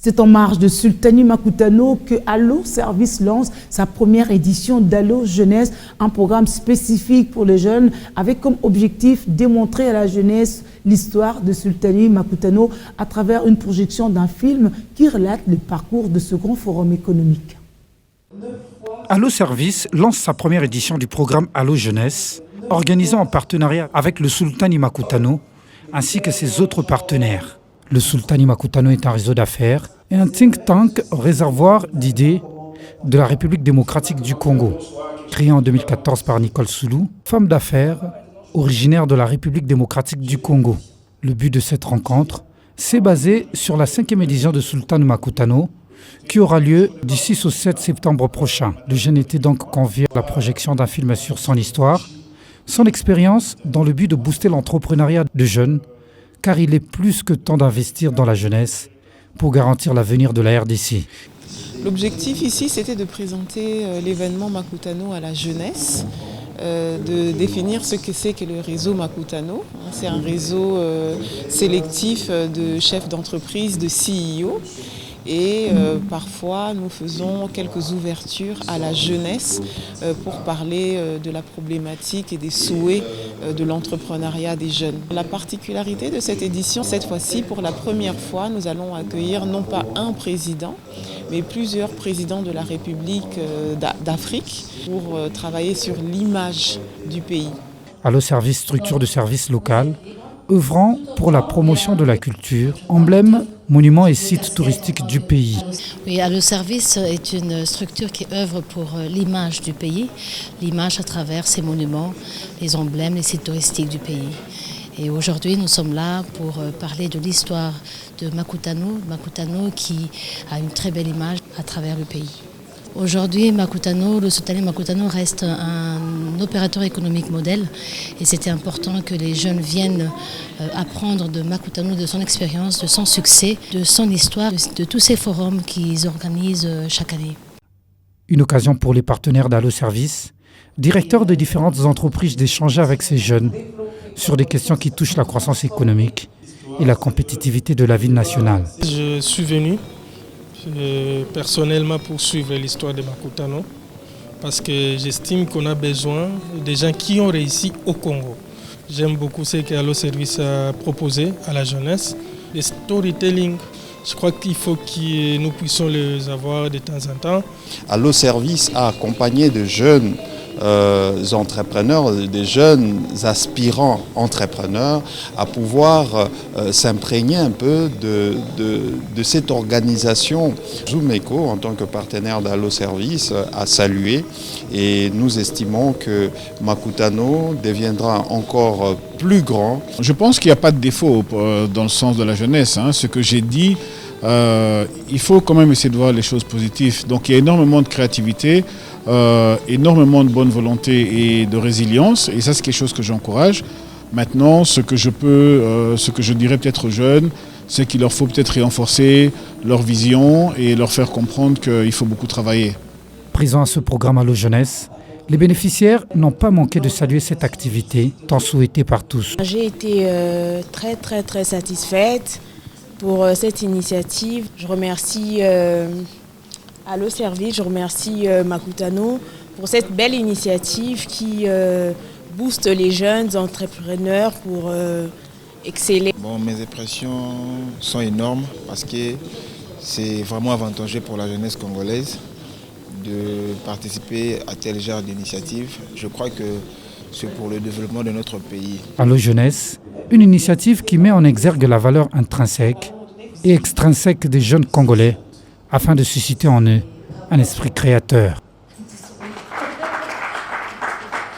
C'est en marge de Sultani Makutano que Allo Service lance sa première édition d'Allo Jeunesse, un programme spécifique pour les jeunes avec comme objectif démontrer à la jeunesse l'histoire de Sultani Makutano à travers une projection d'un film qui relate le parcours de ce grand forum économique. Allo Service lance sa première édition du programme Allo Jeunesse, organisé en partenariat avec le Sultani Makutano ainsi que ses autres partenaires. Le Sultani Makutano est un réseau d'affaires et un think tank réservoir d'idées de la République démocratique du Congo, créé en 2014 par Nicole Soulou, femme d'affaires originaire de la République démocratique du Congo. Le but de cette rencontre s'est basé sur la 5e édition de Sultani Makutano qui aura lieu du 6 au 7 septembre prochain. Le jeune était donc convié à la projection d'un film sur son histoire, son expérience dans le but de booster l'entrepreneuriat de jeunes, car il est plus que temps d'investir dans la jeunesse pour garantir l'avenir de la RDC. L'objectif ici, c'était de présenter l'événement Makutano à la jeunesse, de définir ce que c'est que le réseau Makutano. C'est un réseau sélectif de chefs d'entreprise, de CEO. Et parfois, nous faisons quelques ouvertures à la jeunesse pour parler de la problématique et des souhaits de l'entrepreneuriat des jeunes. La particularité de cette édition, cette fois-ci, pour la première fois, nous allons accueillir non pas un président, mais plusieurs présidents de la République d'Afrique pour travailler sur l'image du pays. Allo Service, structure de service local, œuvrant pour la promotion de la culture, emblème, monuments et sites touristiques du pays. Oui, Allo Service est une structure qui œuvre pour l'image du pays, l'image à travers ses monuments, les emblèmes, les sites touristiques du pays. Et aujourd'hui, nous sommes là pour parler de l'histoire de Makutano, Makutano qui a une très belle image à travers le pays. Aujourd'hui, Makutano, le Sultani Makutano reste un opérateur économique modèle et c'était important que les jeunes viennent apprendre de Makutano, de son expérience, de son succès, de son histoire, de tous ces forums qu'ils organisent chaque année. Une occasion pour les partenaires d'Allo Service, directeurs de différentes entreprises d'échanger avec ces jeunes sur des questions qui touchent la croissance économique et la compétitivité de la ville nationale. Je suis venu personnellement pour suivre l'histoire de Makutano parce que j'estime qu'on a besoin de gens qui ont réussi au Congo. J'aime beaucoup ce qu'Allo Service a proposé à la jeunesse. Le storytelling, je crois qu'il faut que nous puissions les avoir de temps en temps. Allo Service a accompagné de jeunes entrepreneurs, des jeunes aspirants entrepreneurs à pouvoir s'imprégner un peu de cette organisation. Zoom Eco, en tant que partenaire d'Allo Service, a salué et nous estimons que Makutano deviendra encore plus grand. Je pense qu'il n'y a pas de défaut dans le sens de la jeunesse. Ce que j'ai dit, il faut quand même essayer de voir les choses positives. Donc il y a énormément de créativité, énormément de bonne volonté et de résilience, et ça c'est quelque chose que j'encourage. Maintenant, ce que je dirais peut-être aux jeunes, c'est qu'il leur faut peut-être renforcer leur vision et leur faire comprendre qu'il faut beaucoup travailler. Présent à ce programme Allo Jeunesse, les bénéficiaires n'ont pas manqué de saluer cette activité, tant souhaitée par tous. J'ai été très satisfaite pour cette initiative. Je remercie Allo Service, je remercie Makutano pour cette belle initiative qui booste les jeunes entrepreneurs pour exceller. Mes impressions sont énormes parce que c'est vraiment avantageux pour la jeunesse congolaise de participer à tel genre d'initiative. Je crois que c'est pour le développement de notre pays. Allo Jeunesse, une initiative qui met en exergue la valeur intrinsèque et extrinsèque des jeunes Congolais afin de susciter en eux un esprit créateur.